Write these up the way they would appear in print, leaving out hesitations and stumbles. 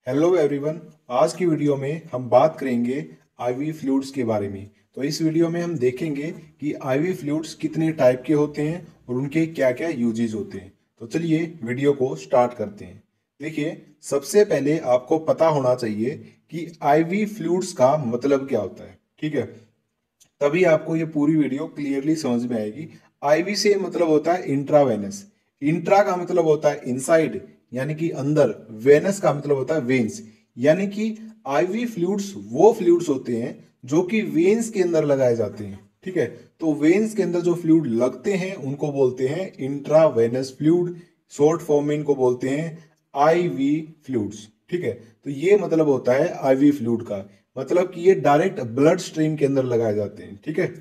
Hello everyone. आज की video में हम बात करेंगे आईवी फ्लूइड्स के बारे में। तो इस वीडियो में हम देखेंगे कि आईवी फ्लूइड्स कितने टाइप के होते हैं और उनके क्या क्या यूजेस होते हैं। तो चलिए वीडियो को स्टार्ट करते हैं। देखिए, सबसे पहले आपको पता होना चाहिए कि आईवी फ्लूइड्स का मतलब क्या होता है। ठीक है, तभी आपको ये पूरी वीडियो क्लियरली समझ में आएगी। आईवी से मतलब होता है इंट्रावेनस। इंट्रा का मतलब होता है इनसाइड यानी कि अंदर। वेनस का मतलब होता है वेन्स यानी कि आईवी फ्लूइड्स वो फ्लूइड्स होते हैं जो कि वेन्स के अंदर लगाए जाते हैं। ठीक है, तो वेन्स के अंदर जो फ्लूइड लगते हैं उनको बोलते हैं इंट्रावेनस फ्लूइड। शॉर्ट फॉर्म में इनको बोलते हैं आईवी फ्लूइड्स। ठीक है, तो ये मतलब होता है आईवी फ्लूइड का, मतलब कि ये डायरेक्ट ब्लड स्ट्रीम के अंदर लगाए जाते हैं। ठीक है,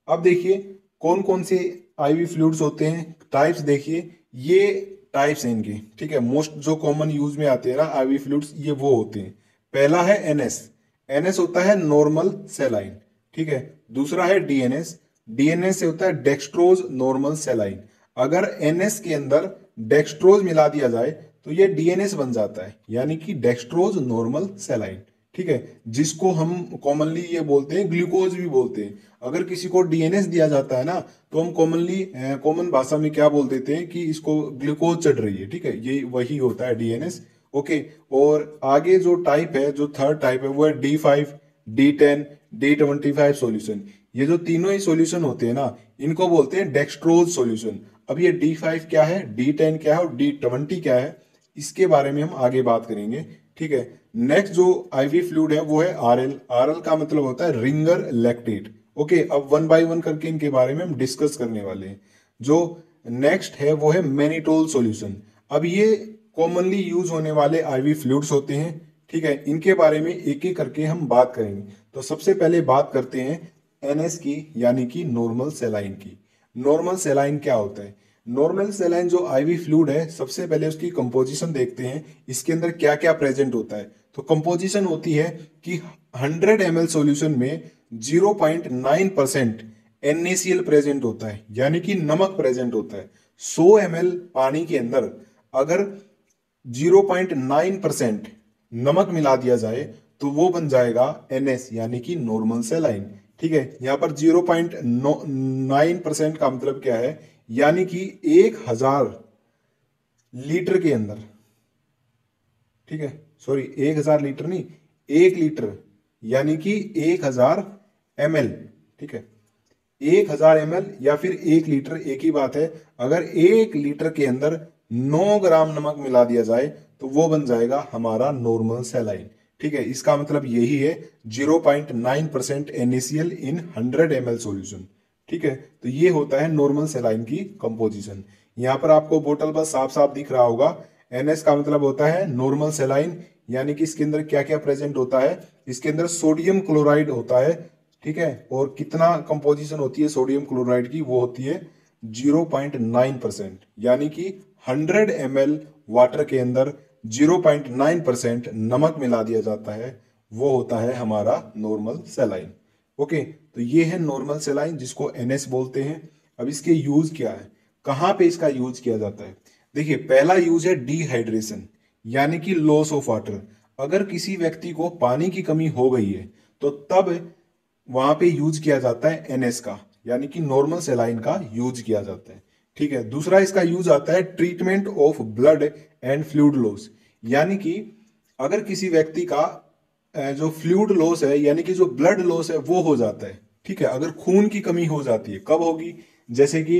अब देखिए कौन कौन से आईवी फ्लूइड्स होते हैं, टाइप्स देखिए। ये टाइप्स हैं इनके। ठीक है, मोस्ट जो कॉमन यूज में आते हैं ना आईवी फ्लूइड्स, ये वो होते हैं। पहला है एनएस। एनएस होता है नॉर्मल सेलाइन। ठीक है, दूसरा है डीएनएस। डीएनएस से होता है डेक्सट्रोज नॉर्मल सेलाइन। अगर एनएस के अंदर डेक्सट्रोज मिला दिया जाए तो ये डीएनएस बन जाता है यानी कि डेक्सट्रोज नॉर्मल सेलाइन। ठीक है, जिसको हम कॉमनली ये बोलते हैं ग्लूकोज भी बोलते हैं। अगर किसी को डीएनएस दिया जाता है ना तो हम कॉमन भाषा में क्या बोल देते हैं कि इसको ग्लूकोज चढ़ रही है। ठीक है, ये वही होता है डीएनएस। ओके, और आगे जो टाइप है, जो थर्ड टाइप है, वो है D5, D10, D25 सॉल्यूशन। ये जो तीनों ही सॉल्यूशन होते हैं ना, इनको बोलते हैं डेक्सट्रोज सॉल्यूशन। अब ये D5 क्या है, D10 क्या है और D20 क्या है, इसके बारे में हम आगे बात करेंगे। ठीक है, नेक्स्ट जो आईवी फ्लूइड है वो है आरएल। आरएल का मतलब होता है रिंगर लैक्टेट। ओके, अब वन बाय वन करके इनके बारे में हम डिस्कस करने वाले हैं। जो नेक्स्ट है वो है मैनिटोल सॉल्यूशन। अब ये कॉमनली यूज होने वाले आईवी फ्लूइड्स होते हैं। ठीक है, इनके बारे में एक एक करके हम बात करेंगे। तो सबसे पहले बात करते हैं एनएस की, यानी कि नॉर्मल सेलाइन की। नॉर्मल सेलाइन क्या होता है? नॉर्मल सेलाइन जो आईवी फ्लूइड है, सबसे पहले उसकी कंपोजिशन देखते हैं, इसके अंदर क्या क्या प्रेजेंट होता है। तो कंपोजिशन होती है कि 100 ml सॉल्यूशन में 0.9% NaCl प्रेजेंट होता है यानी कि नमक प्रेजेंट होता है। 100 ml पानी के अंदर अगर 0.9% नमक मिला दिया जाए तो वो बन जाएगा NS यानी कि नॉर्मल सेलाइन। ठीक है, यहां पर 0.9% का मतलब क्या है, यानी कि 1000 लीटर के अंदर। ठीक है, सॉरी, 1000 लीटर नहीं, 1 लीटर यानी कि 1000 ml। ठीक है, 1000 ml या फिर 1 लीटर एक ही बात है। अगर 1 लीटर के अंदर 9 ग्राम नमक मिला दिया जाए तो वो बन जाएगा हमारा नॉर्मल सेलाइन। ठीक है, इसका मतलब यही है 0.9% NaCl इन 100 ml सॉल्यूशन। ठीक है, तो ये होता है नॉर्मल सेलाइन की कंपोजिशन। यहाँ पर आपको बोतल पर साफ साफ दिख रहा होगा। एनएस का मतलब होता है नॉर्मल सेलाइन, यानी कि इसके अंदर क्या क्या प्रेजेंट होता है। इसके अंदर सोडियम क्लोराइड होता है। ठीक है, और कितना कंपोजिशन होती है सोडियम क्लोराइड की, वो होती है 0.9%, यानी कि 100 ml वाटर के अंदर 0.9% नमक मिला दिया जाता है, वो होता है हमारा नॉर्मल सेलाइन। ओके, तो ये है नॉर्मल सेलाइन जिसको एनएस बोलते हैं। अब इसके यूज क्या है, कहाँ पे इसका यूज किया जाता है? देखिए, पहला यूज है डिहाइड्रेशन यानी कि लॉस ऑफ वाटर। अगर किसी व्यक्ति को पानी की कमी हो गई है तो तब वहां पे यूज किया जाता है एनएस का, यानी कि नॉर्मल सेलाइन का यूज किया जाता है। ठीक है, दूसरा इसका यूज आता है treatment of blood and fluid loss, यानी कि अगर किसी व्यक्ति का जो फ्लूइड लॉस है यानी कि जो ब्लड लॉस है वो हो जाता है। ठीक है, अगर खून की कमी हो जाती है, कब होगी? जैसे कि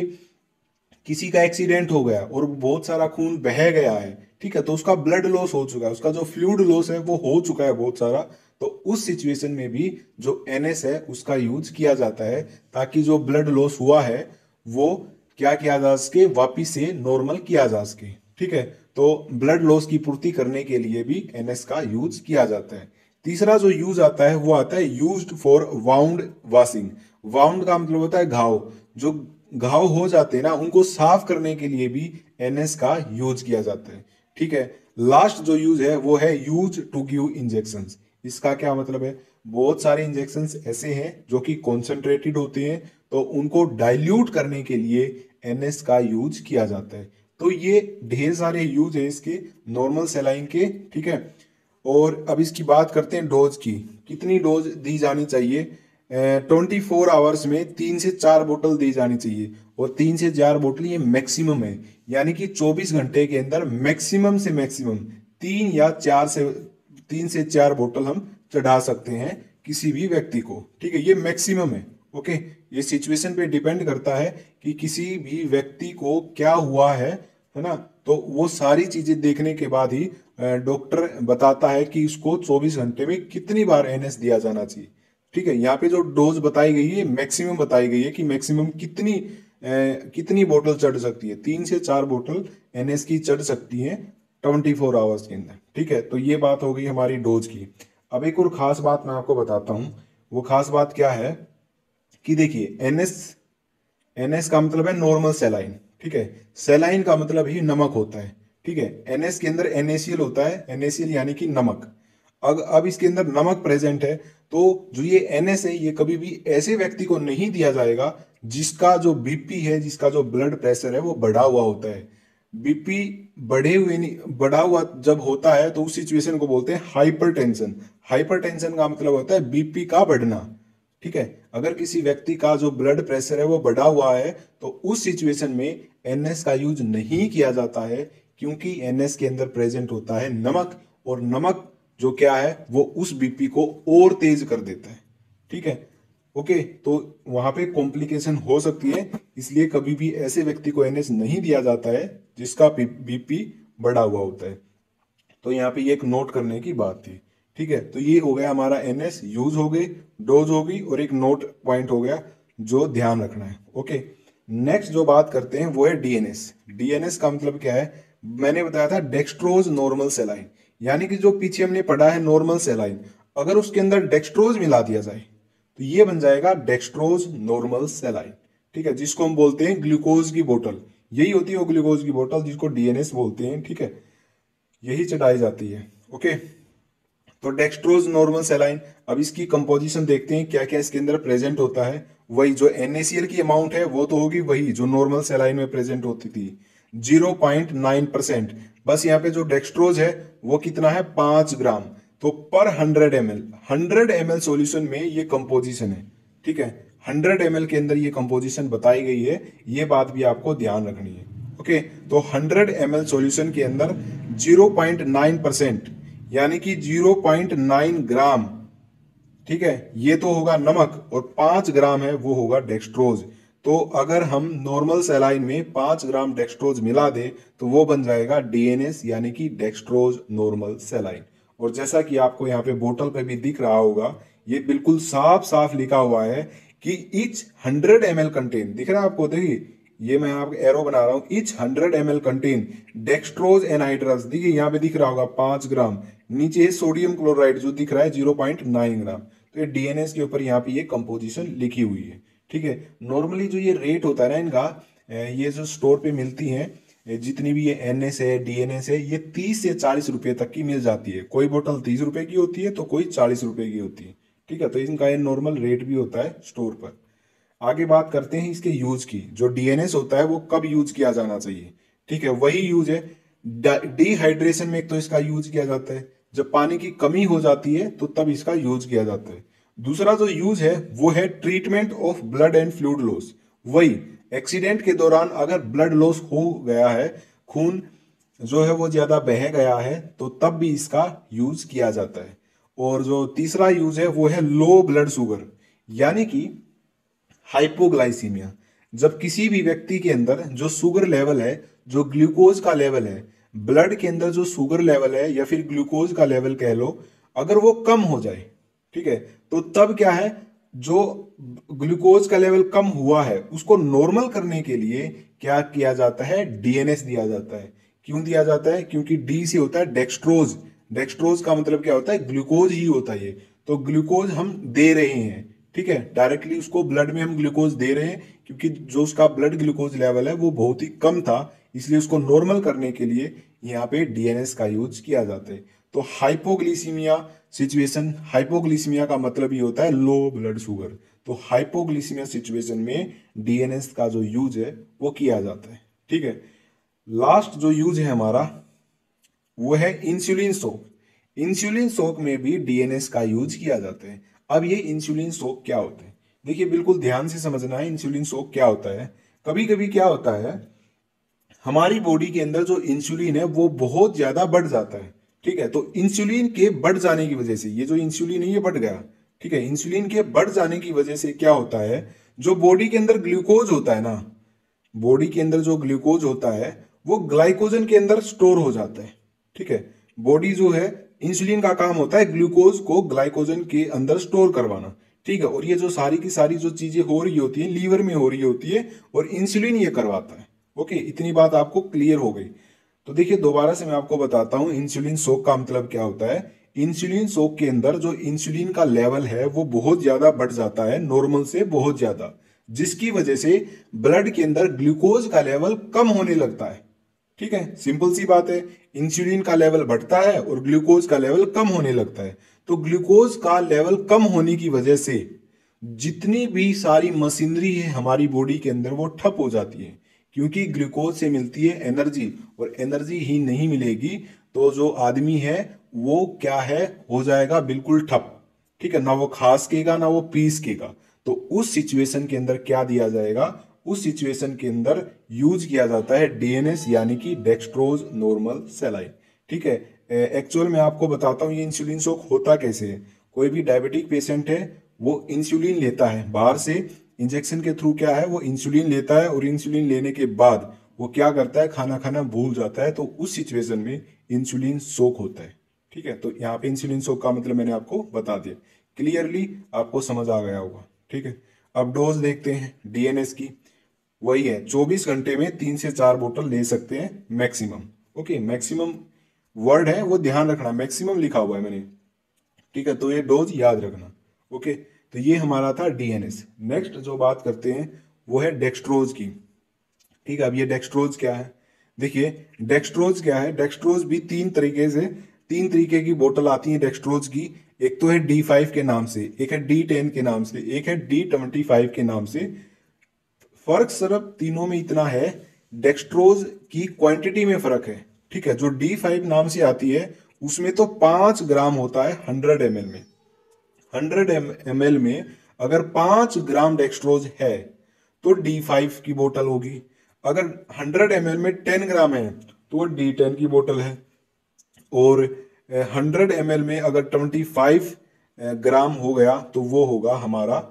किसी का एक्सीडेंट हो गया और बहुत सारा खून बह गया है। ठीक है, तो उसका ब्लड लॉस हो चुका है, उसका जो फ्लूइड लॉस है वो हो चुका है बहुत सारा। तो उस सिचुएशन में भी जो एनएस है उसका यूज किया जाता है, ताकि जो ब्लड लॉस हुआ है वो क्या किया जा सके, वापिस से नॉर्मल किया जा सके। ठीक है, तो ब्लड लॉस की पूर्ति करने के लिए भी एनएस का यूज किया जाता है। तीसरा जो यूज आता है वो आता है used for wound washing. Wound का मतलब होता है घाव। जो घाव हो जाते हैं ना उनको साफ करने के लिए भी एनएस का यूज किया जाता है। ठीक है, लास्ट जो यूज है वो है यूज टू गिव इंजेक्शंस। इसका क्या मतलब है? बहुत सारे इंजेक्शंस ऐसे हैं जो कि कॉन्सेंट्रेटेड होते हैं, तो उनको डाइल्यूट करने के लिए एनएस का यूज किया जाता है। तो ये ढेर सारे यूज है इसके नॉर्मल सेलाइन के। ठीक है, और अब इसकी बात करते हैं डोज की, कितनी डोज दी जानी चाहिए। 24 आवर्स में 3 से 4 बोतल दी जानी चाहिए, और 3 से 4 बोतल ये मैक्सिमम है, यानी कि 24 घंटे के अंदर मैक्सिमम से मैक्सिमम 3 से 4 बोतल हम चढ़ा सकते हैं किसी भी व्यक्ति को। ठीक है, ये मैक्सिमम है। ओके, ये सिचुएशन पे डिपेंड करता है कि किसी भी व्यक्ति को क्या हुआ है ना। तो वो सारी चीजें देखने के बाद ही डॉक्टर बताता है कि इसको 24 घंटे में कितनी बार एनएस दिया जाना चाहिए। ठीक है, यहाँ पे जो डोज बताई गई है मैक्सिमम बताई गई है कि मैक्सिमम कितनी बोतल चढ़ सकती है। 3 से 4 बोतल एनएस की चढ़ सकती है 24 आवर्स के अंदर। ठीक है, तो ये बात हो गई हमारी डोज की। अब एक और खास बात मैं आपको बताता हूँ। वो खास बात क्या है कि देखिए, एनएस का मतलब है नॉर्मल सेलाइन। ठीक है, सेलाइन का मतलब ही नमक होता है। ठीक है, एनएस के अंदर NaCl होता है, NaCl यानी कि नमक। अब इसके अंदर नमक प्रेजेंट है, तो जो ये एनएस है ये कभी भी ऐसे व्यक्ति को नहीं दिया जाएगा जिसका जो बीपी है, जिसका जो ब्लड प्रेशर है वो बढ़ा हुआ होता है। बीपी बढ़ा हुआ जब होता है तो उस सिचुएशन को बोलते हैं हाइपरटेंशन। हाइपरटेंशन का मतलब होता है बीपी का बढ़ना। ठीक है, अगर किसी व्यक्ति का जो ब्लड प्रेशर है वो बढ़ा हुआ है तो उस सिचुएशन में एनएस का यूज नहीं किया जाता है, क्योंकि एनएस के अंदर प्रेजेंट होता है नमक, और नमक जो क्या है वो उस बीपी को और तेज कर देता है। ठीक है, ओके, तो वहां पे कॉम्प्लिकेशन हो सकती है, इसलिए कभी भी ऐसे व्यक्ति को एनएस नहीं दिया जाता है जिसका बीपी बढ़ा हुआ होता है। तो यहाँ पे ये एक नोट करने की बात थी। ठीक है, तो ये हो गया हमारा एनएस, यूज हो गई, डोज हो गई, और एक नोट पॉइंट हो गया जो ध्यान रखना है। ओके, नेक्स्ट जो बात करते हैं वो है डीएनएस। डीएनएस का मतलब क्या है, मैंने बताया था डेक्सट्रोज नॉर्मल सेलाइन, यानी कि जो पीछे हमने पढ़ा है नॉर्मल सेलाइन, अगर उसके अंदर डेक्सट्रोज मिला दिया जाए तो ये बन जाएगा डेक्सट्रोज नॉर्मल सेलाइन। ठीक है, जिसको हम बोलते हैं ग्लूकोज की बोतल। यही होती है वो ग्लूकोज की बोतल जिसको डीएनएस बोलते हैं। ठीक है, यही चढ़ाई जाती है। ओके, तो डेक्सट्रोज नॉर्मल सेलाइन, अब इसकी कंपोजिशन देखते हैं क्या क्या इसके अंदर प्रेजेंट होता है। वही जो NaCl की अमाउंट है वो तो होगी वही जो नॉर्मल सेलाइन में प्रेजेंट होती थी, 0.9%। बस यहाँ पे जो डेक्सट्रोज है वो कितना है, 5 ग्राम। तो पर 100 ml, 100 ml सॉल्यूशन में ये कंपोजिशन है। ठीक है, 100 ml के अंदर ये कंपोजिशन बताई गई है, ये बात भी आपको ध्यान रखनी है। ओके, तो 100 ml सॉल्यूशन के अंदर 0.9%, यानी कि 0.9 ग्राम, ठीक है, ये तो होगा नमक, और 5 ग्राम है वो होगा डेक्सट्रोज। तो अगर हम नॉर्मल सेलाइन में 5 ग्राम डेक्सट्रोज मिला दे तो वो बन जाएगा डीएनएस, यानी कि डेक्सट्रोज नॉर्मल सेलाइन। और जैसा कि आपको यहाँ पे बोतल पे भी दिख रहा होगा, ये बिल्कुल साफ साफ लिखा हुआ है कि इच 100 ml कंटेन, दिख रहा है आपको, देखिए ये मैं आपको एरो बना रहा हूं, etch 100 ml contain dextrose anhydrous, देखिए यहाँ पे दिख रहा होगा 5 ग्राम, नीचे सोडियम क्लोराइड जो दिख रहा है 0.9 ग्राम। तो ये डीएनएस के ऊपर यहाँ पे ये कंपोजिशन लिखी हुई है। ठीक है, नॉर्मली जो ये रेट होता है ना इनका, ये जो स्टोर पे मिलती हैं जितनी भी ये एनएस है डीएनएस है, ये 30 से 40 रुपए तक की मिल जाती है। कोई बोतल 30 रुपए की होती है तो कोई 40 रुपए की होती है। ठीक है, तो इनका ये नॉर्मल रेट भी होता है स्टोर पर। आगे बात करते हैं इसके यूज की। जो डीएनएस होता है वो कब यूज किया जाना चाहिए। ठीक है, वही यूज है डिहाइड्रेशन में, एक तो इसका यूज किया जाता है जब पानी की कमी हो जाती है तो तब इसका यूज किया जाता है। दूसरा जो यूज है वो है treatment of blood and fluid loss. वही एक्सीडेंट के दौरान अगर ब्लड लॉस हो गया है, खून जो है वो ज्यादा बह गया है, तो तब भी इसका यूज किया जाता है। और जो तीसरा यूज है वो है लो ब्लड शुगर, यानी कि हाइपोग्लाइसीमिया। जब किसी भी व्यक्ति के अंदर जो शुगर लेवल है, जो ग्लूकोज का लेवल है, ब्लड के अंदर जो शुगर लेवल है या फिर ग्लूकोज का लेवल कह लो, अगर वो कम हो जाए, ठीक है, तो तब क्या है, जो ग्लूकोज का लेवल कम हुआ है उसको नॉर्मल करने के लिए क्या किया जाता है, डीएनएस दिया जाता है। क्यों दिया जाता है, क्योंकि डी से होता है डेक्सट्रोज। डेक्सट्रोज का मतलब क्या होता है, ग्लूकोज ही होता है ये। तो ग्लूकोज हम दे रहे हैं, ठीक है, डायरेक्टली उसको ब्लड में हम ग्लूकोज दे रहे हैं, क्योंकि जो उसका ब्लड ग्लूकोज लेवल है वो बहुत ही कम था, इसलिए उसको नॉर्मल करने के लिए यहाँ पे डीएनएस का यूज किया जाता है। तो हाइपोग्लिसीमिया सिचुएशन, हाइपोग्लिसीमिया का मतलब ये होता है लो ब्लड शुगर। तो हाइपोग्लिसीमिया सिचुएशन में डीएनएस का जो यूज है वो किया जाता है। ठीक है, लास्ट जो यूज है हमारा वो है इंसुलिन शॉक। इंसुलिन शॉक में भी डीएनएस का यूज किया जाता है। अब ये इंसुलिन शॉक क्या होता है, देखिए बिल्कुल ध्यान से समझना है। इंसुलिन शॉक क्या होता है, कभी कभी क्या होता है, हमारी बॉडी के अंदर जो इंसुलिन है वो बहुत ज्यादा बढ़ जाता है। ठीक है, तो इंसुलिन के बढ़ जाने की वजह से ये जो इंसुलिन है ये बढ़ गया। ठीक है, इंसुलिन के बढ़ जाने की वजह से क्या होता है, जो बॉडी के अंदर ग्लूकोज होता है ना, बॉडी के अंदर जो ग्लूकोज होता है वो ग्लाइकोजन के अंदर स्टोर हो जाता है। ठीक है, बॉडी जो है, इंसुलिन का काम होता है ग्लूकोज को ग्लाइकोजन के अंदर स्टोर करवाना। ठीक है, और ये जो सारी की सारी जो चीजें हो रही होती है लीवर में हो रही होती है और इंसुलिन ये करवाता है। ओके, इतनी बात आपको क्लियर हो गई। तो देखिए दोबारा से मैं आपको बताता हूं इंसुलिन शॉक का मतलब क्या होता है। इंसुलिन शॉक के अंदर जो इंसुलिन का लेवल है वो बहुत ज्यादा बढ़ जाता है, नॉर्मल से बहुत ज्यादा, जिसकी वजह से ब्लड के अंदर ग्लूकोज का लेवल कम होने लगता है। ठीक है, सिंपल सी बात है, इंसुलिन का लेवल बढ़ता है और ग्लूकोज का लेवल कम होने लगता है। तो ग्लूकोज का लेवल कम होने की वजह से जितनी भी सारी मशीनरी है हमारी बॉडी के अंदर वो ठप हो जाती है, क्योंकि ग्लूकोज से मिलती है एनर्जी, और एनर्जी ही नहीं मिलेगी तो जो आदमी है वो क्या है, हो जाएगा बिल्कुल ठप। ठीक है, ना वो खा सकेगा ना वो पी सकेगा। तो उस सिचुएशन के अंदर क्या दिया जाएगा, उस सिचुएशन के अंदर यूज किया जाता है डीएनएस यानी कि डेक्सट्रोज नॉर्मल सेलाइन। ठीक है, एक्चुअल में आपको बताता हूँ ये इंसुलिन शॉक होता कैसे है। कोई भी डायबिटिक पेशेंट है वो इंसुलिन लेता है बाहर से, इंजेक्शन के थ्रू क्या है वो इंसुलिन लेता है, और इंसुलिन लेने के बाद वो क्या करता है, खाना खाना भूल जाता है। तो उस सिचुएशन में इंसुलिन शॉक होता है। ठीक है, तो यहाँ पे इंसुलिन शॉक का मतलब मैंने आपको बता दिया, क्लियरली आपको समझ आ गया होगा। ठीक है, अब डोज देखते हैं डीएनएस की। वही है, 24 घंटे में 3 से 4 बोतल ले सकते हैं मैक्सिमम। ओके, मैक्सिमम वर्ड है वो ध्यान रखना, मैक्सिमम लिखा हुआ है मैंने। ठीक है, तो ये डोज याद रखना। ओके, तो ये हमारा था डीएनएस। नेक्स्ट जो बात करते हैं वो है डेक्सट्रोज की। ठीक है, अब ये डेक्सट्रोज क्या है, देखिए डेक्सट्रोज क्या है, डेक्सट्रोज भी तीन तरीके की बोतल आती है डेक्सट्रोज की। एक तो है D5 के नाम से, एक है D10 के नाम से, एक है D25 के नाम से। फर्क सिर्फ तीनों में इतना है, डेक्सट्रोज की क्वांटिटी में फर्क है। ठीक है, जो D5 नाम से आती है उसमें तो 5 ग्राम होता है 100 ml में। 100 ml में अगर 5 ग्राम डेक्सट्रोज है तो D5 की बोतल होगी। अगर 100 ml में 10 ग्राम है तो वो D10 की बोतल है। और 100 ml में अगर 25 ग्राम हो गया तो वो होगा हमारा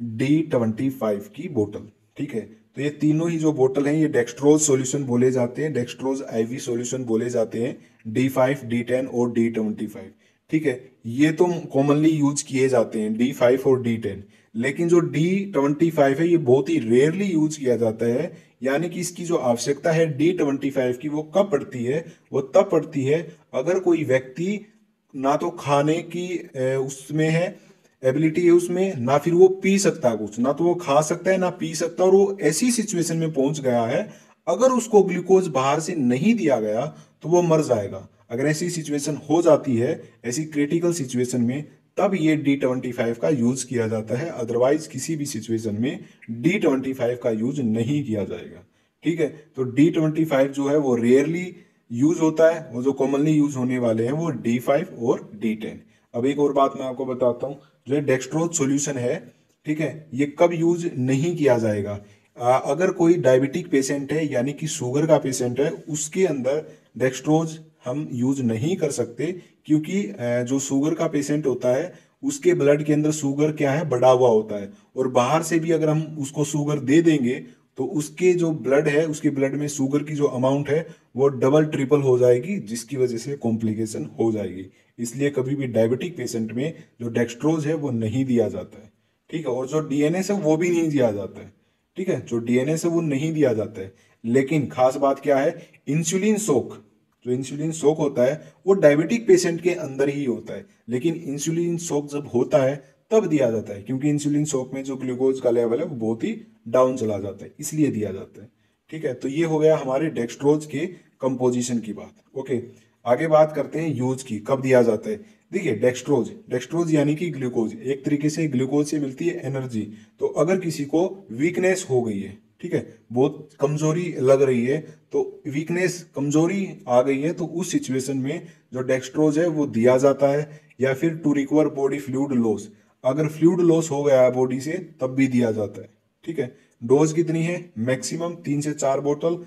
D25 की बोतल। ठीक है, तो ये तीनों ही जो बोतल हैं ये डेक्सट्रोज सॉल्यूशन बोले जाते हैं, डेक्सट्रोज आईवी सॉल्यूशन बोले जाते हैं, D5, D10 और D25। ठीक है, ये तो कॉमनली यूज किए जाते हैं D5 और D10, लेकिन जो D25 है ये बहुत ही रेयरली यूज किया जाता है। यानी कि इसकी जो आवश्यकता है D25 की वो कब पड़ती है, वो तब पड़ती है अगर कोई व्यक्ति ना तो खाने की उसमें है, एबिलिटी है उसमें, ना फिर वो पी सकता है कुछ, ना तो वो खा सकता है ना पी सकता, और वो ऐसी सिचुएशन में पहुंच गया है अगर उसको ग्लूकोज बाहर से नहीं दिया गया तो वो मर जाएगा। अगर ऐसी सिचुएशन हो जाती है, ऐसी क्रिटिकल सिचुएशन में, तब ये D25 का यूज किया जाता है, अदरवाइज किसी भी सिचुएशन में D25 का यूज नहीं किया जाएगा। ठीक है, तो D25 जो है वो रेयरली यूज होता है, वो जो कॉमनली यूज होने वाले हैं वो D5 और D10। अब एक और बात मैं आपको बताता हूँ, जो है डेक्सट्रोज सॉल्यूशन है, ठीक है, ये कब यूज नहीं किया जाएगा, अगर कोई डायबिटिक पेशेंट है यानी कि शुगर का पेशेंट है उसके अंदर डेक्सट्रोज हम यूज नहीं कर सकते, क्योंकि जो शुगर का पेशेंट होता है उसके ब्लड के अंदर शुगर क्या है, बढ़ा हुआ होता है, और बाहर से भी अगर हम उसको शुगर दे देंगे तो उसके जो ब्लड है, उसके ब्लड में शुगर की जो अमाउंट है वो डबल ट्रिपल हो जाएगी, जिसकी वजह से कॉम्प्लिकेशन हो जाएगी। इसलिए कभी भी डायबिटिक पेशेंट में जो डेक्सट्रोज है वो नहीं दिया जाता है। ठीक है, और जो डीएनएस है वो भी नहीं दिया जाता है। ठीक है, जो डीएनएस है वो नहीं दिया जाता है। लेकिन खास बात क्या है, इंसुलिन शॉक, जो इंसुलिन शॉक होता है वो डायबिटिक पेशेंट के अंदर ही होता है, लेकिन इंसुलिन शॉक जब होता है तब दिया जाता है, क्योंकि इंसुलिन शॉक में जो ग्लूकोज का लेवल है वो बहुत ही डाउन चला जाता है, इसलिए दिया जाता है। ठीक है, तो ये हो गया हमारे डेक्सट्रोज के कंपोजिशन की बात। ओके, आगे बात करते हैं यूज की, कब दिया जाता है। देखिए डेक्सट्रोज, डेक्सट्रोज यानी कि ग्लूकोज, एक तरीके से ग्लूकोज से मिलती है एनर्जी। तो अगर किसी को वीकनेस हो गई है, ठीक है, बहुत कमजोरी लग रही है, तो वीकनेस, कमजोरी आ गई है, तो उस सिचुएशन में जो डेक्सट्रोज है वो दिया जाता है। या फिर to recover body fluid loss, अगर फ्लूइड लॉस हो गया है बॉडी से तब भी दिया जाता है। ठीक है, डोज कितनी है? मैक्सिमम 3 से 4 बोतल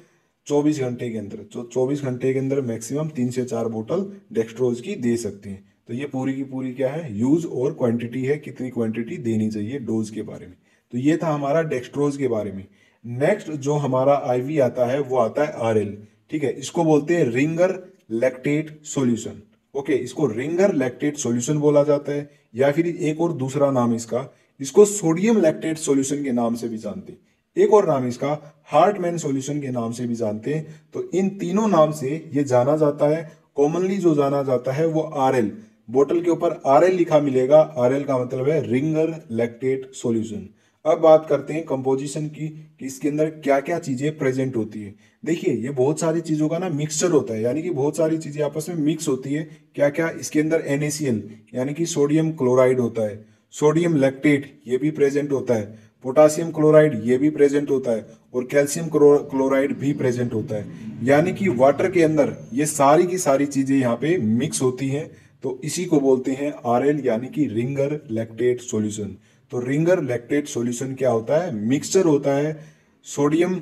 24 घंटे के अंदर। तो 24 घंटे के अंदर मैक्सिमम 3 से 4 बोतल डेक्सट्रोज की दे सकते हैं। तो ये पूरी की पूरी क्या है, यूज और क्वांटिटी है, कितनी क्वांटिटी देनी चाहिए डोज के बारे में। तो ये था हमारा डेक्सट्रोज के बारे में। नेक्स्ट जो हमारा आईवी आता है वो आता है आरएल। ठीक है, इसको बोलते हैं रिंगर लैक्टेट सॉल्यूशन। ओके, इसको रिंगर लैक्टेट सॉल्यूशन बोला जाता है, या फिर एक और दूसरा नाम इसका, इसको सोडियम लैक्टेट सॉल्यूशन के नाम से भी जानते हैं। एक और नाम इसका हार्टमैन सॉल्यूशन के नाम से भी जानते हैं। तो इन तीनों नाम से ये जाना जाता है। कॉमनली जो जाना जाता है वो आरएल, बोतल के ऊपर आरएल लिखा मिलेगा। आरएल का मतलब है रिंगर लैक्टेट सॉल्यूशन। अब बात करते हैं कंपोजिशन की, कि इसके अंदर क्या क्या चीजें प्रेजेंट होती है। देखिए, ये बहुत सारी चीजों का ना मिक्सचर होता है, यानी कि बहुत सारी चीजें आपस में मिक्स होती है। क्या क्या? इसके अंदर NaCl यानी कि सोडियम क्लोराइड होता है, सोडियम लैक्टेट ये भी प्रेजेंट होता है, पोटासियम क्लोराइड ये भी प्रेजेंट होता है, और कैल्शियम क्लोराइड भी प्रेजेंट होता है। यानी कि वाटर के अंदर ये सारी की सारी चीजें यहाँ पे मिक्स होती हैं। तो इसी को बोलते हैं आरएल, यानी कि रिंगर लैक्टेट सॉल्यूशन। तो रिंगर लैक्टेट सॉल्यूशन क्या होता है? मिक्सचर होता है सोडियम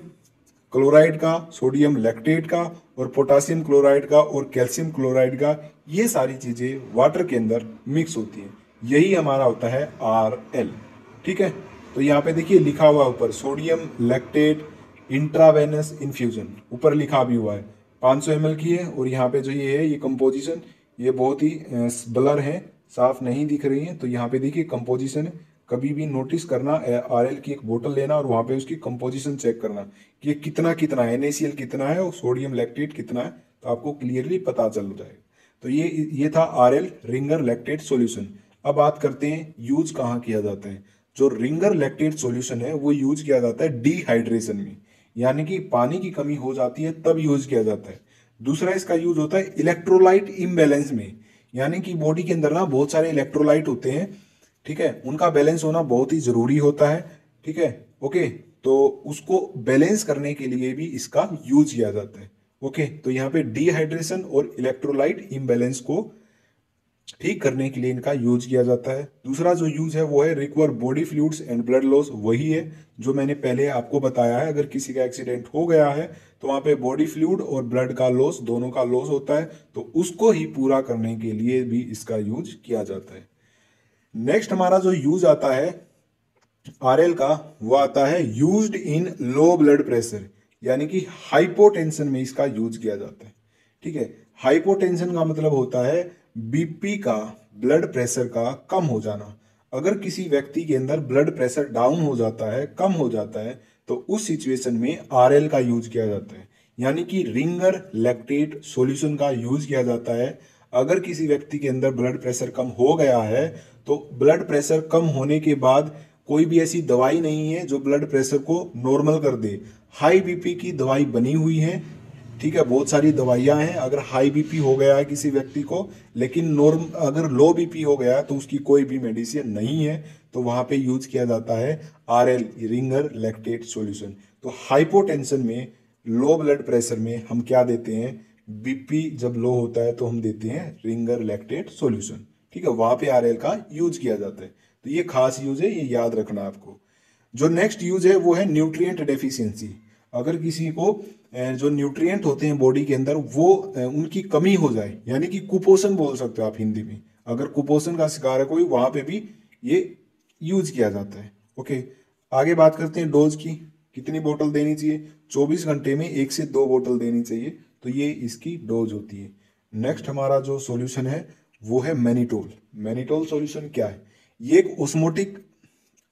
क्लोराइड का, सोडियम लैक्टेट का, और पोटासियम क्लोराइड का, और कैल्शियम क्लोराइड का। ये सारी चीजें वाटर के अंदर मिक्स होती हैं, यही हमारा होता है आरएल। ठीक है, तो यहाँ पे देखिए लिखा हुआ है ऊपर सोडियम लैक्टेट इंट्रावेनस इन्फ्यूजन, ऊपर लिखा भी हुआ है 500 ml की है। और यहाँ पे जो ये है, ये कंपोजिशन, ये बहुत ही ब्लर है, साफ नहीं दिख रही है। तो यहाँ पे देखिए कंपोजिशन है। कभी भी नोटिस करना, आरएल की एक बोतल लेना और वहां पे उसकी कंपोजिशन चेक करना कि ये कितना कितना है, NaCl कितना है और सोडियम लैक्टेट कितना है, तो आपको क्लियरली पता चल जाएगा। तो ये था आरएल रिंगर लैक्टेट सॉल्यूशन। अब बात करते हैं यूज कहाँ किया जाता है। जो रिंगर लैक्टेट सॉल्यूशन है वो यूज किया जाता है डिहाइड्रेशन में, यानी कि पानी की कमी हो जाती है तब यूज किया जाता है। दूसरा इसका यूज होता है इलेक्ट्रोलाइट इम्बैलेंस में, यानी कि बॉडी के अंदर ना बहुत सारे इलेक्ट्रोलाइट होते हैं। ठीक है, उनका बैलेंस होना बहुत ही जरूरी होता है। ठीक है, ओके, तो उसको बैलेंस करने के लिए भी इसका यूज किया जाता है। ओके, तो यहाँ पे डिहाइड्रेशन और इलेक्ट्रोलाइट इम्बैलेंस को ठीक करने के लिए इनका यूज किया जाता है। दूसरा जो यूज है वो है recover body fluids and blood loss. वही है जो मैंने पहले आपको बताया है, अगर किसी का एक्सीडेंट हो गया है तो वहां पे बॉडी फ्लूइड और ब्लड का लॉस, दोनों का लॉस होता है, तो उसको ही पूरा करने के लिए भी इसका यूज किया जाता है। नेक्स्ट हमारा जो यूज आता है आरएल का, वो आता है used in low blood pressure, यानी कि हाइपोटेंशन में इसका यूज किया जाता है। ठीक है, हाइपोटेंशन का मतलब होता है बीपी का, ब्लड प्रेशर का कम हो जाना। अगर किसी व्यक्ति के अंदर ब्लड प्रेशर डाउन हो जाता है, कम हो जाता है, तो उस सिचुएशन में आरएल का यूज किया जाता है, यानी कि रिंगर लैक्टेट सॉल्यूशन का यूज किया जाता है। अगर किसी व्यक्ति के अंदर ब्लड प्रेशर कम हो गया है, तो ब्लड प्रेशर कम होने के बाद कोई भी ऐसी दवाई नहीं है जो ब्लड प्रेशर को नॉर्मल कर दे। हाई बीपी की दवाई बनी हुई है, ठीक है, बहुत सारी दवाइयां हैं। अगर हाई बीपी हो गया है किसी व्यक्ति को, लेकिन अगर लो बीपी हो गया तो उसकी कोई भी मेडिसिन नहीं है, तो वहां पे यूज किया जाता है आरएल रिंगर लैक्टेट सॉल्यूशन। तो हाइपोटेंशन में, लो ब्लड प्रेशर में हम क्या देते हैं? बीपी जब लो होता है तो हम देते हैं रिंगर लैक्टेट सॉल्यूशन। ठीक है, वहां पे आरएल का यूज किया जाता है। तो ये खास यूज है, ये याद रखना आपको। जो नेक्स्ट यूज है वो है न्यूट्रिएंट डेफिशिएंसी। अगर किसी को जो न्यूट्रिएंट होते हैं बॉडी के अंदर वो उनकी कमी हो जाए, यानी कि कुपोषण बोल सकते हो आप हिंदी में, अगर कुपोषण का शिकार है कोई, वहां पे भी ये यूज किया जाता है। ओके, आगे बात करते हैं डोज की। कितनी बोतल देनी चाहिए? 24 घंटे में 1 से 2 बोतल देनी चाहिए। तो ये इसकी डोज होती है। नेक्स्ट हमारा जो सॉल्यूशन है वो है मैनिटोल। मैनिटोल सॉल्यूशन क्या है? ये एक ओस्मोटिक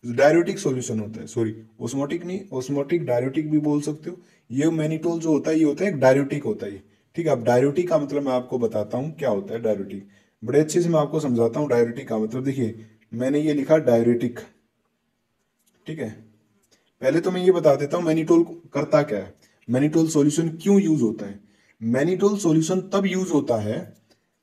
डायरेटिक सॉल्यूशन होता है। सॉरी, ओस्मोटिक नहीं, ओस्मोटिक डायरेटिक भी बोल सकते हो। ये मैनिटोल जो होता है, ये होता है एक डायरेटिक होता है। ठीक है, अब डायरेटिक का मतलब मैं आपको बताता हूँ क्या होता है डायरेटिक। बड़े अच्छे से मैं आपको समझाता हूँ डायरेटिक का मतलब। देखिए, मैंने ये लिखा डायरेटिक। ठीक है, पहले तो मैं ये बता देता हूँ मैनिटोल करता क्या है, मैनिटोल सॉल्यूशन क्यों यूज होता है। मैनिटोल सॉल्यूशन तब यूज होता है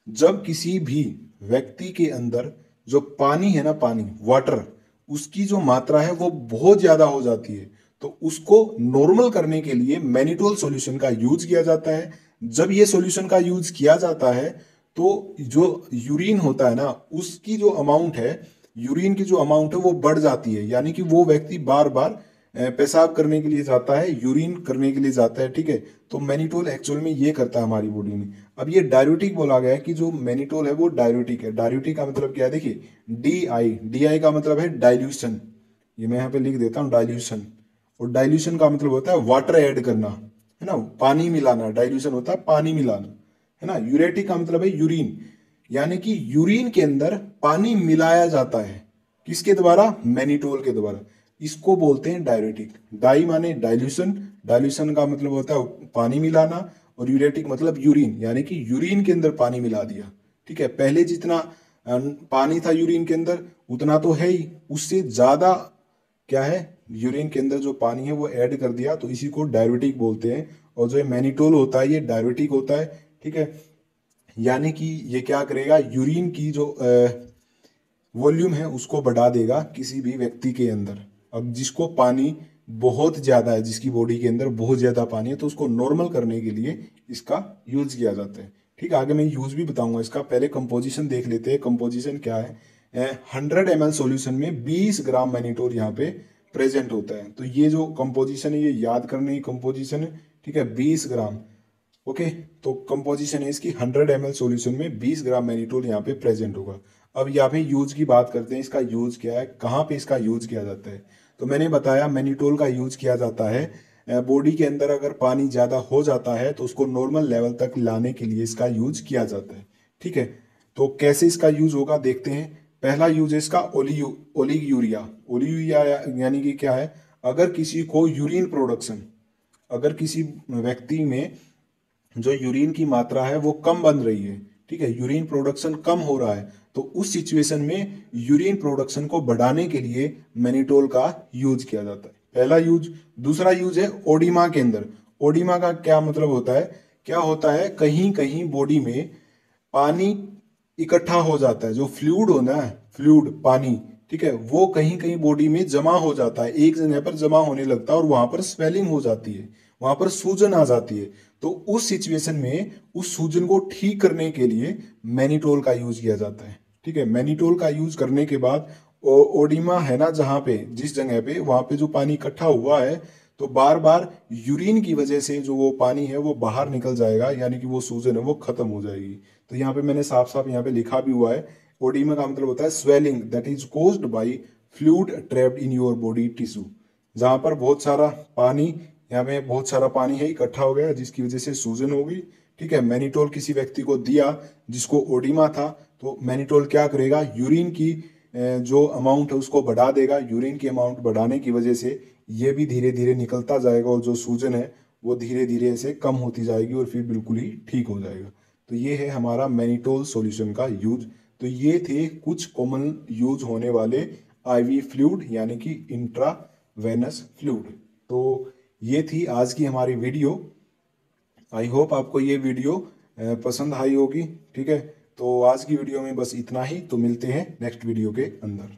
जब किसी भी व्यक्ति के अंदर जो पानी है ना, पानी, वाटर, उसकी जो मात्रा है वो बहुत ज्यादा हो जाती है। तो उसको नॉर्मल करने के लिए मैनिटोल सॉल्यूशन का यूज किया जाता है। जब ये सॉल्यूशन का यूज किया जाता है तो जो यूरिन होता है ना, उसकी जो अमाउंट है, यूरिन की जो अमाउंट है वो बढ़ जाती है, यानी कि वो व्यक्ति बार बार पेशाब करने के लिए जाता है, यूरिन करने के लिए जाता है, ठीक है। तो मैनिटोल एक्चुअल में ये करता है हमारी बॉडी में। अब ये डाययूरेटिक बोला गया है कि जो मैनिटोल है वो डाययूरेटिक है। डाययूरेटिक का मतलब क्या है, देखिए डी आई का मतलब है डाइल्यूशन, ये मैं यहाँ पे लिख देता हूँ डाइल्यूशन। और डाइल्यूशन का मतलब होता है वाटर ऐड करना, है ना, पानी मिलाना। डाइल्यूशन होता है पानी मिलाना, है ना। यूरेटिक का मतलब है यूरिन, यानी कि यूरिन के अंदर पानी मिलाया जाता है, किसके द्वारा, मैनिटोल के द्वारा। इसको बोलते हैं डाययूरेटिक। डाई माने डाइल्यूशन, डाइल्यूशन का मतलब होता है पानी मिलाना, और यूरेटिक मतलब यूरिन, यानी कि यूरिन के अंदर पानी मिला दिया, ठीक है। पहले जितना पानी था यूरिन के अंदर उतना तो है ही, उससे ज्यादा क्या है, यूरिन के अंदर जो पानी है वो ऐड कर दिया, तो इसी को डाययूरेटिक बोलते हैं। और जो मैनिटोल होता है ये डाययूरेटिक होता है, ठीक है। यानी कि ये क्या करेगा, यूरिन की जो वॉल्यूम है उसको बढ़ा देगा किसी भी व्यक्ति के अंदर। अब जिसको पानी बहुत ज्यादा है, जिसकी बॉडी के अंदर बहुत ज्यादा पानी है, तो उसको नॉर्मल करने के लिए इसका यूज किया जाता है, ठीक है। आगे मैं यूज भी बताऊंगा इसका, पहले कंपोजिशन देख लेते हैं। कंपोजिशन क्या है, 100 ml सॉल्यूशन में 20 ग्राम मैनिटोल यहाँ पे प्रेजेंट होता है। तो ये जो कंपोजिशन है ये याद करने की कंपोजिशन है, ठीक है, 20 ग्राम। ओके, तो कंपोजिशन है इसकी, 100 ml सॉल्यूशन में 20 ग्राम मैनिटोल यहाँ पे प्रेजेंट होगा। अब यहाँ पे यूज की बात करते हैं, इसका यूज क्या है, कहाँ पे इसका यूज किया जाता है। तो मैंने बताया मैनिटोल का यूज किया जाता है बॉडी के अंदर अगर पानी ज्यादा हो जाता है तो उसको नॉर्मल लेवल तक लाने के लिए इसका यूज किया जाता है, ठीक है। तो कैसे इसका यूज होगा देखते हैं। पहला यूज है इसका ओलिगयूरिया। ओलिगयूरिया यानी कि क्या है, अगर किसी को यूरिन प्रोडक्शन, अगर किसी व्यक्ति में जो यूरिन की मात्रा है वो कम बन रही है, ठीक है, यूरिन प्रोडक्शन कम हो रहा है, तो उस सिचुएशन में यूरिन प्रोडक्शन को बढ़ाने के लिए मैनिटोल का यूज किया जाता है, पहला यूज। दूसरा यूज है ओडिमा के अंदर। ओडिमा का क्या मतलब होता है, क्या होता है, कहीं कहीं बॉडी में पानी इकट्ठा हो जाता है, जो फ्लूइड होना है, फ्लूइड पानी, ठीक है, वो कहीं कहीं बॉडी में जमा हो जाता है, एक जगह पर जमा होने लगता है और वहां पर स्वेलिंग हो जाती है, वहां पर सूजन आ जाती है। तो उस सिचुएशन में उस सूजन को ठीक करने के लिए मैनिटोल का यूज किया जाता है, ठीक है। मैनिटोल का यूज करने के बाद ओडिमा है ना, जहां पे जिस जगह पे वहां पे जो पानी इकट्ठा हुआ है, तो बार बार यूरिन की वजह से जो वो पानी है वो बाहर निकल जाएगा, यानी कि वो सूजन है वो खत्म हो जाएगी। तो यहाँ पे मैंने साफ साफ यहाँ पे लिखा भी हुआ है, ओडिमा का मतलब होता है swelling that is caused by fluid trapped in your body tissue. जहां पर बहुत सारा पानी, यहाँ पे बहुत सारा पानी है इकट्ठा हो गया जिसकी वजह से सूजन हो गई, ठीक है। मैनिटोल किसी व्यक्ति को दिया जिसको ओडिमा था, तो मैनिटोल क्या करेगा, यूरिन की जो अमाउंट है उसको बढ़ा देगा। यूरिन की अमाउंट बढ़ाने की वजह से ये भी धीरे धीरे निकलता जाएगा और जो सूजन है वो धीरे धीरे ऐसे कम होती जाएगी और फिर बिल्कुल ही ठीक हो जाएगा। तो ये है हमारा मैनिटोल सॉल्यूशन का यूज। तो ये थे कुछ कॉमन यूज होने वाले आईवी फ्लूइड, यानी कि इंट्रावेनस फ्लूइड। तो ये थी आज की हमारी वीडियो। आई होप आपको ये वीडियो पसंद आई होगी, ठीक है। तो आज की वीडियो में बस इतना ही, तो मिलते हैं नेक्स्ट वीडियो के अंदर।